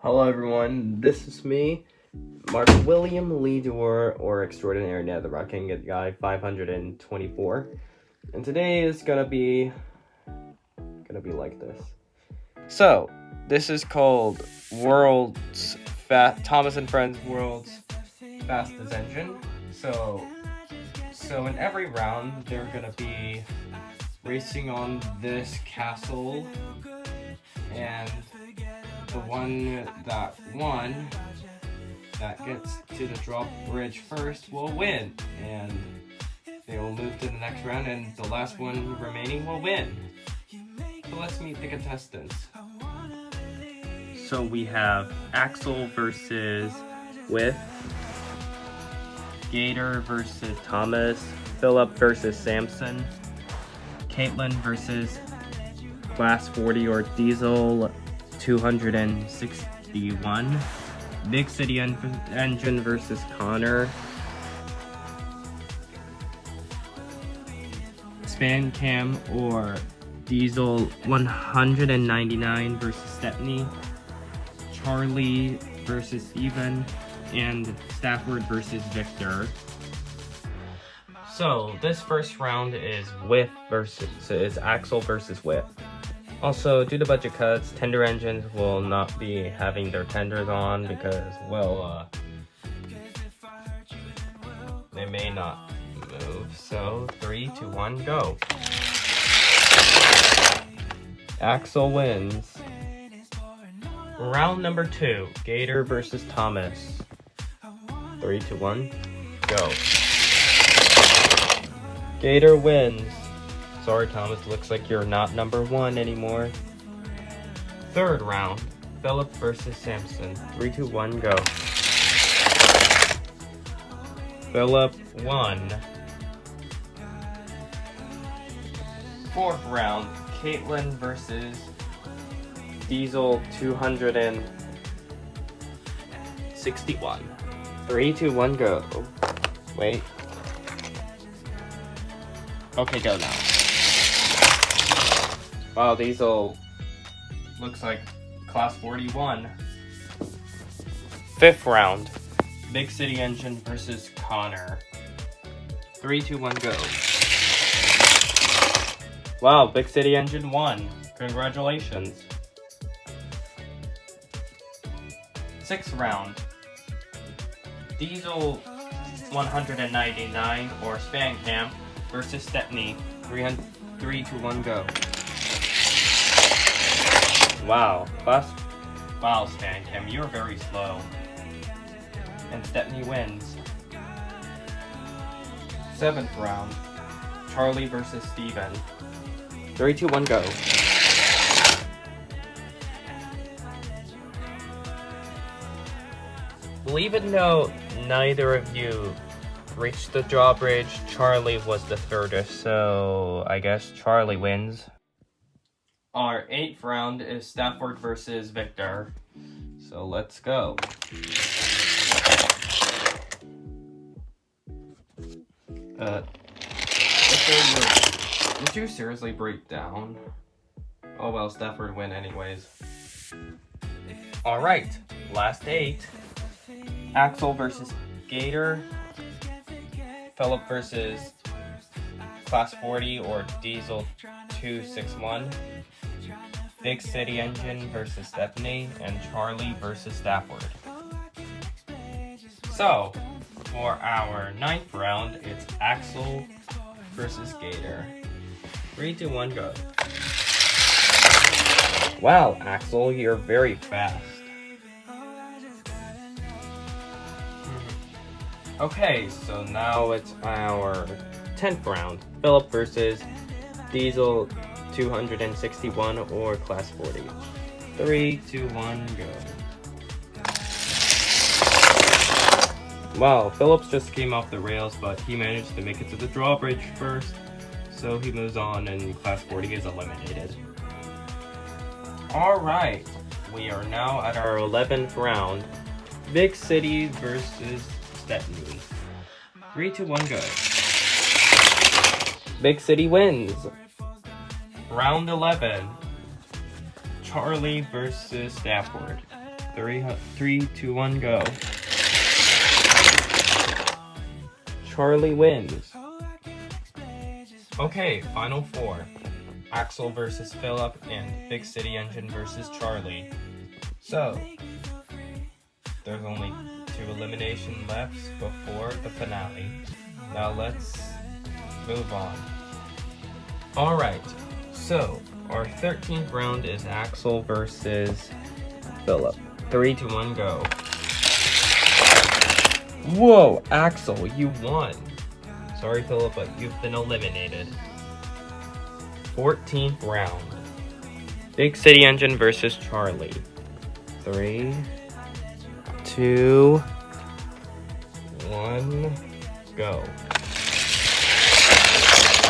Hello everyone, this is me, Mark William Leador, or Extraordinary ℂ𝕒𝕒𝕒𝕒𝕒 Guy 524, and today is gonna be like this. So, this is called Thomas and Friends World's Fastest Engine. So in every round, they're gonna be racing on this castle, and the one that gets to the drawbridge first will win, and they will move to the next round, and the last one remaining will win. So let's meet the contestants. So we have Axel vs. Whiff, Gator vs. Thomas, Philip vs. Samson, Caitlin vs. Class 40 or Diesel 261, Big City Engine versus Connor, Span Cam or Diesel 199 versus Stepney, Charlie versus Stephen, and Stafford versus Victor. So this first round is Axel versus Whiff. Also, due to budget cuts, tender engines will not be having their tenders on because, well, they may not move. So, 3, 2, 1, go. Axel wins. Round number 2, Gator versus Thomas. 3, 2, 1, go. Gator wins. Sorry, Thomas, looks like you're not number 1 anymore. Third round, Philip versus Samson. 3, 2, 1, go. Philip won. Fourth round, Caitlin versus Diesel 261. 3, 2, 1, go. Wait. Okay, go now. Wow, Diesel looks like class 41. Fifth round, Big City Engine versus Connor. 3, 2, 1, go. Wow, Big City Engine won. Congratulations. Sixth round, Diesel 199 or Span Cam versus Stepney. 3, 2, 1, go. Wow, Span Cam, you're very slow. And Stepney wins. Seventh round, Charlie versus Stephen. 3, 2, 1, go. Even though neither of you reached the drawbridge, Charlie was the furthest, so I guess Charlie wins. Our 8th round is Stafford versus Victor, so let's go. Victor, did you seriously break down? Oh well, Stafford win anyways. Alright, last 8. Axel versus Gator, Philip versus Class 40 or Diesel 261, Big City Engine versus Stepney, and Charlie versus Stafford. So, for our 9th round, it's Axel versus Gator. 3, 2, 1, go. Wow, Axel, you're very fast. Okay, so now it's our 10th round. Philip versus Diesel 261 or Class 40. 3, 2, 1, go. Wow, Phillips just came off the rails, but he managed to make it to the drawbridge first, so he moves on and Class 40 is eliminated. Alright, we are now at our 11th round. Big City versus Stepney. 3, 2, 1, go. Big City wins. Round 11. Charlie versus Stafford. 3, 2, 1, go. Charlie wins. Okay, final 4. Axel versus Philip and Big City Engine versus Charlie. So, there's only 2 elimination left before the finale. Now let's move on. Alright, so our 13th round is Axel versus Philip. 3, 2, 1, go. Whoa, Axel, you won. Sorry, Philip, but you've been eliminated. 14th round. Big City Engine versus Charlie. 3, 2, 1, go.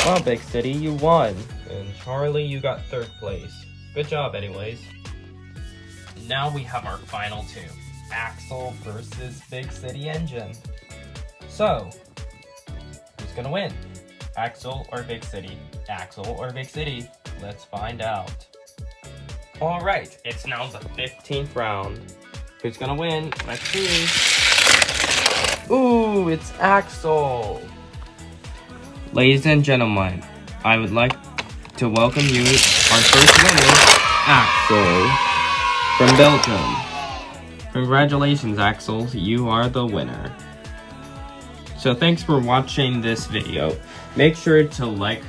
Well, Big City, you won. And Charlie, you got 3rd place. Good job, anyways. Now we have our final 2. Axel versus Big City Engine. So, who's gonna win? Axel or Big City? Axel or Big City? Let's find out. Alright, it's now the 15th round. Who's gonna win? Let's see. Ooh, it's Axel! Ladies and gentlemen, I would like to welcome you, our first winner, Axel, from Belgium. Congratulations, Axel, you are the winner. So thanks for watching this video. Make sure to like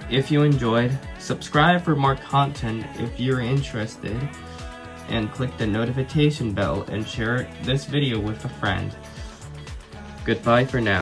if you enjoyed, subscribe for more content if you're interested, and click the notification bell and share this video with a friend. Goodbye for now.